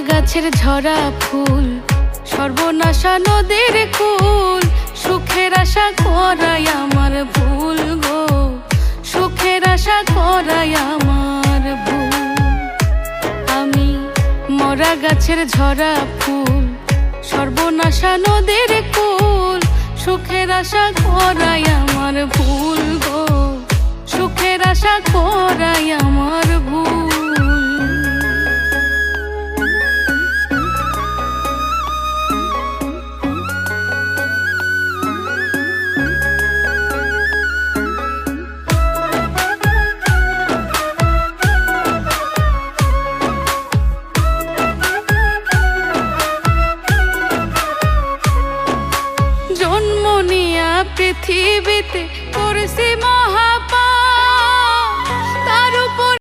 গাছের ঝরা ফুল, সর্বনাশা নদীর কুল, সুখের আশা করাই আমার ভুল গো, সুখের আশা করাই আমার ভুল। আমি মরা গাছের ঝরা ফুল, সর্বনাশা নদীর কুল, সুখের আশা করাই আমার ভুল গো, সুখের আশা করাই আমার